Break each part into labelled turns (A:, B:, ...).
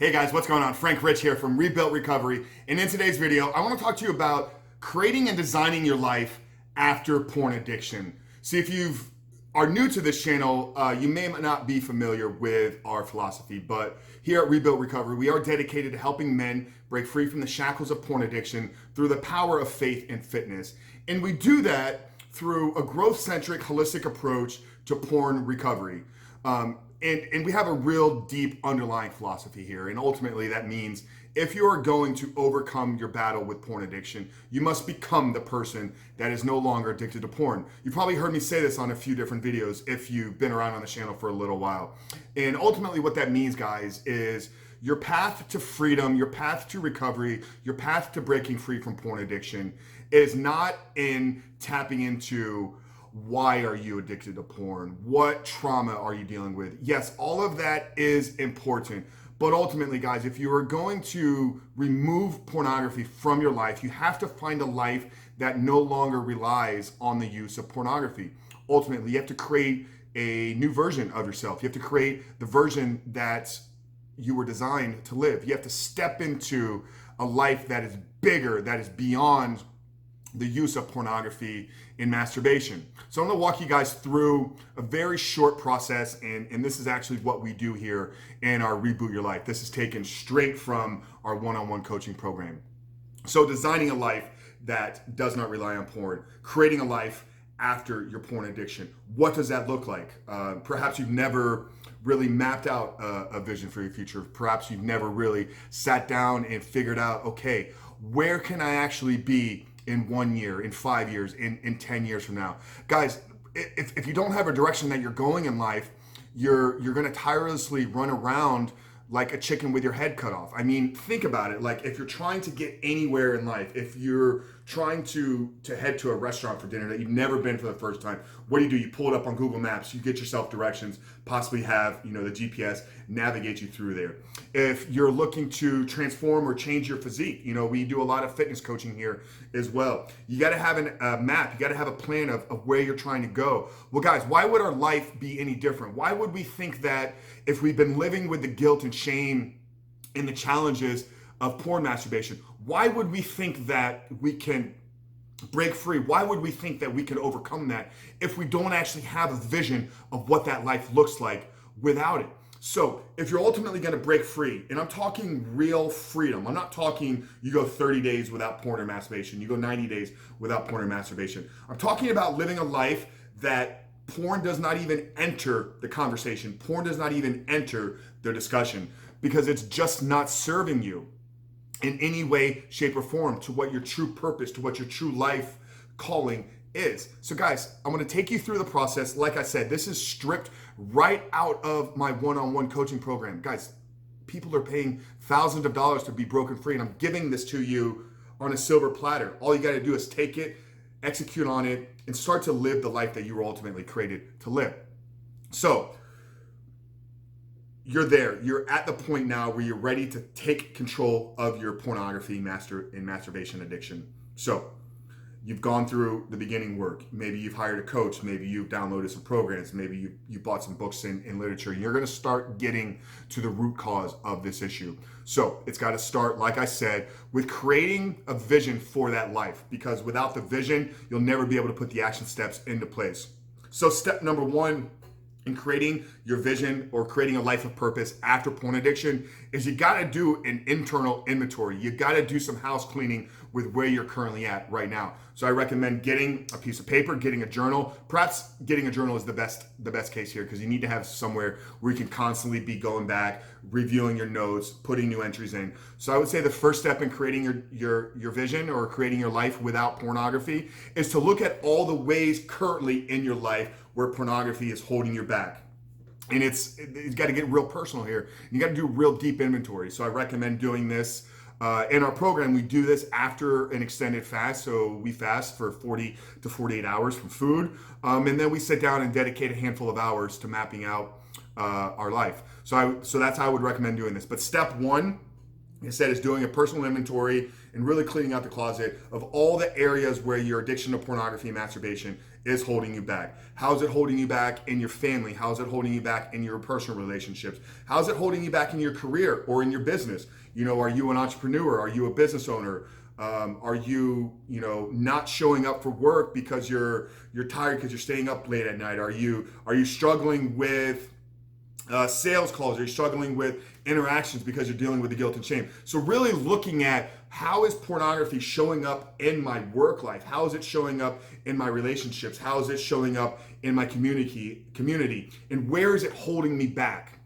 A: Hey guys, what's going on? Frank Rich here from Rebuilt Recovery. And in today's video, I want to talk to you about creating and designing your life after porn addiction. See, if you are new to this channel, you may not be familiar with our philosophy, but here at Rebuilt Recovery, we are dedicated to helping men break free from the shackles of porn addiction through the power of faith and fitness. And we do that through a growth-centric, holistic approach to porn recovery. And we have a real deep underlying philosophy here. And ultimately that means if you are going to overcome your battle with porn addiction, you must become the person that is no longer addicted to porn. You've probably heard me say this on a few different videos if you've been around on the channel for a little while. And ultimately what that means, guys, is your path to freedom, your path to recovery, your path to breaking free from porn addiction is not in tapping into why are you addicted to porn? What trauma are you dealing with? Yes, all of that is important. But ultimately, guys, if you are going to remove pornography from your life, you have to find a life that no longer relies on the use of pornography. Ultimately, you have to create a new version of yourself. You have to create the version that you were designed to live. You have to step into a life that is bigger, that is beyond the use of pornography in masturbation. So I'm gonna walk you guys through a very short process, and this is actually what we do here in our Reboot Your Life. This is taken straight from our one-on-one coaching program. So designing a life that does not rely on porn, creating a life after your porn addiction. What does that look like? Perhaps you've never really mapped out a vision for your future. Perhaps you've never really sat down and figured out, okay, where can I actually be in 1 year, in 5 years, in 10 years from now? Guys, if you don't have a direction that you're going in life, you're gonna tirelessly run around like a chicken with your head cut off. I mean, think about it. Like if you're trying to get anywhere in life, if you're trying to head to a restaurant for dinner that you've never been for the first time, what do? You pull it up on Google Maps, you get yourself directions, possibly have, the GPS navigate you through there. If you're looking to transform or change your physique, we do a lot of fitness coaching here as well. You got to have a map, you got to have a plan of where you're trying to go. Well, guys, why would our life be any different? Why would we think that if we've been living with the guilt and shame and the challenges of porn masturbation, why would we think that we can break free? Why would we think that we can overcome that if we don't actually have a vision of what that life looks like without it? So if you're ultimately going to break free, and I'm talking real freedom, I'm not talking you go 30 days without porn or masturbation, you go 90 days without porn or masturbation. I'm talking about living a life that porn does not even enter the conversation. Porn does not even enter the discussion because it's just not serving you in any way, shape, or form to what your true purpose, to what your true life calling is. So guys, I'm gonna take you through the process. Like I said, this is stripped right out of my one-on-one coaching program. Guys, people are paying thousands of dollars to be broken free, and I'm giving this to you on a silver platter. All you gotta do is take it, execute on it, and start to live the life that you were ultimately created to live. So, you're there. You're at the point now where you're ready to take control of your pornography and masturbation addiction. So you've gone through the beginning work. Maybe you've hired a coach. Maybe you've downloaded some programs. Maybe you bought some books in literature. You're going to start getting to the root cause of this issue. So it's got to start, like I said, with creating a vision for that life, because without the vision, you'll never be able to put the action steps into place. So step number one in creating your vision or creating a life of purpose after porn addiction is you got to do an internal inventory. You got to do some house cleaning with where you're currently at right now. So I recommend getting a piece of paper, getting a journal. Perhaps getting a journal is the best case here, because you need to have somewhere where you can constantly be going back, reviewing your notes, putting new entries in. So I would say the first step in creating your vision or creating your life without pornography is to look at all the ways currently in your life where pornography is holding you back. And it's got to get real personal here. You got to do real deep inventory. So I recommend doing this. In our program, we do this after an extended fast. So we fast for 40 to 48 hours from food. And then we sit down and dedicate a handful of hours to mapping out our life. So that's how I would recommend doing this. But step one Instead, it's doing a personal inventory and really cleaning out the closet of all the areas where your addiction to pornography and masturbation is holding you back. How is it holding you back in your family? How is it holding you back in your personal relationships? How is it holding you back in your career or in your business? Are you an entrepreneur? Are you a business owner? Are you, not showing up for work because you're tired because you're staying up late at night? Are you struggling with sales calls? Are you struggling with interactions because you're dealing with the guilt and shame? So really looking at how is pornography showing up in my work life? How is it showing up in my relationships? How is it showing up in my community? And where is it holding me back?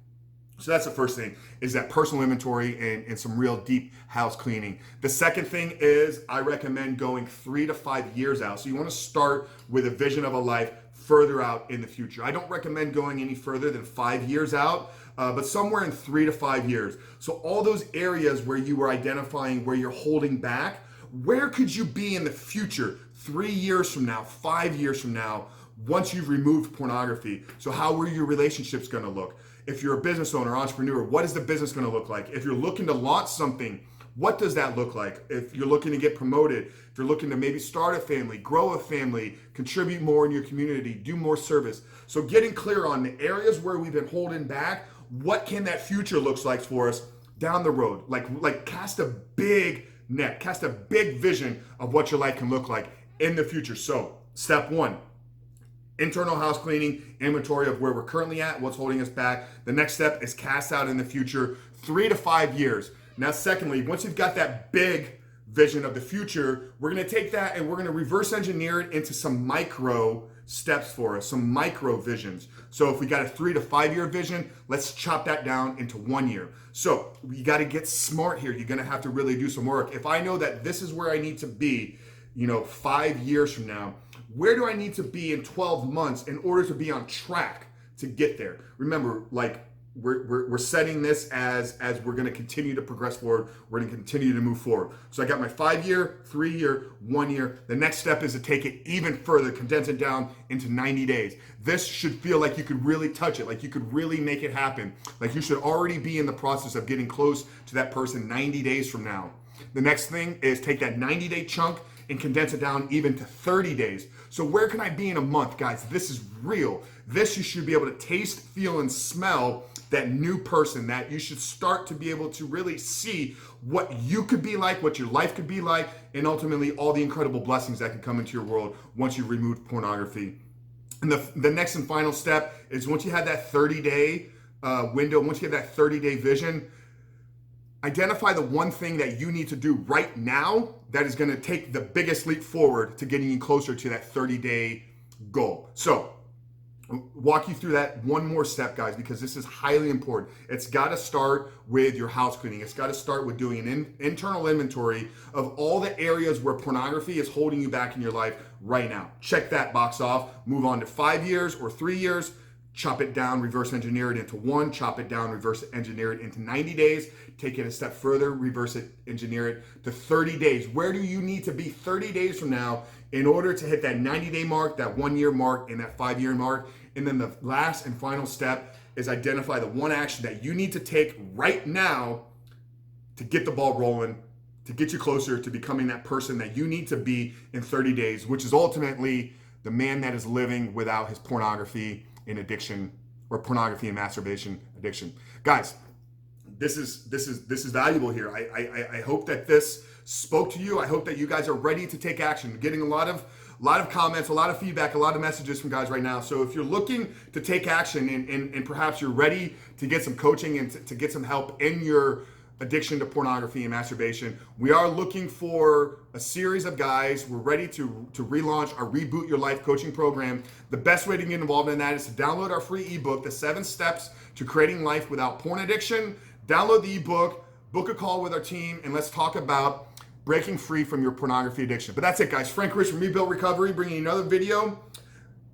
A: So that's the first thing, is that personal inventory and some real deep house cleaning. The second thing is I recommend going 3 to 5 years out. So you want to start with a vision of a life further out in the future. I don't recommend going any further than 5 years out, but somewhere in 3 to 5 years. So all those areas where you were identifying where you're holding back, where could you be in the future, 3 years from now, 5 years from now, once you've removed pornography? So how are your relationships going to look? If you're a business owner, entrepreneur, what is the business going to look like? If you're looking to launch something, what does that look like? If you're looking to get promoted, if you're looking to maybe start a family, grow a family, contribute more in your community, do more service. So getting clear on the areas where we've been holding back, what can that future looks like for us down the road? Like cast a big net, cast a big vision of what your life can look like in the future. So step 1, internal house cleaning, inventory of where we're currently at, what's holding us back. The next step is cast out in the future, 3 to 5 years. Now, secondly, once you've got that big vision of the future, we're going to take that and we're going to reverse engineer it into some micro steps for us, some micro visions. So if we got a 3 to 5 year vision, let's chop that down into 1 year. So you got to get smart here. You're going to have to really do some work. If I know that this is where I need to be, 5 years from now, where do I need to be in 12 months in order to be on track to get there? Remember, we're setting this as we're going to continue to progress forward. We're going to continue to move forward. So I got my 5 year, 3 year, 1 year. The next step is to take it even further, condense it down into 90 days. This should feel like you could really touch it, like you could really make it happen. Like you should already be in the process of getting close to that person 90 days from now. The next thing is take that 90-day chunk and condense it down even to 30 days. So where can I be in a month? Guys, this is real. This you should be able to taste, feel, and smell that new person, that you should start to be able to really see what you could be like, what your life could be like, and ultimately all the incredible blessings that can come into your world once you've removed pornography. And the next and final step is once you have that 30-day window, once you have that 30-day vision, identify the one thing that you need to do right now that is going to take the biggest leap forward to getting you closer to that 30-day goal. So walk you through that one more step, guys, because this is highly important. It's got to start with your house cleaning. It's got to start with doing an internal inventory of all the areas where pornography is holding you back in your life right now. Check that box off. Move on to 5 years or 3 years. Chop it down, reverse engineer it into 1, chop it down, reverse engineer it into 90 days, take it a step further, reverse engineer it to 30 days. Where do you need to be 30 days from now in order to hit that 90-day mark, that 1 year mark, and that 5 year mark? And then the last and final step is identify the one action that you need to take right now to get the ball rolling, to get you closer to becoming that person that you need to be in 30 days, which is ultimately the man that is living without his pornography in addiction, or pornography and masturbation addiction. Guys, this is valuable here. I hope that this spoke to you. I hope that you guys are ready to take action. Getting a lot of comments, a lot of feedback, a lot of messages from guys right now. So if you're looking to take action and perhaps you're ready to get some coaching and to get some help in your addiction to pornography and masturbation, we are looking for a series of guys. We're ready to relaunch our Reboot Your Life coaching program. The best way to get involved in that is to download our free ebook, The 7 Steps to Creating Life Without Porn Addiction. Download the ebook, book a call with our team, and let's talk about breaking free from your pornography addiction. But that's it, guys. Frank Rich from Rebuilt Recovery, bringing you another video.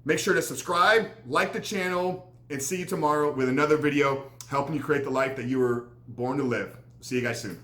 A: Make sure to subscribe, like the channel, and see you tomorrow with another video helping you create the life that you were born to live. See you guys soon.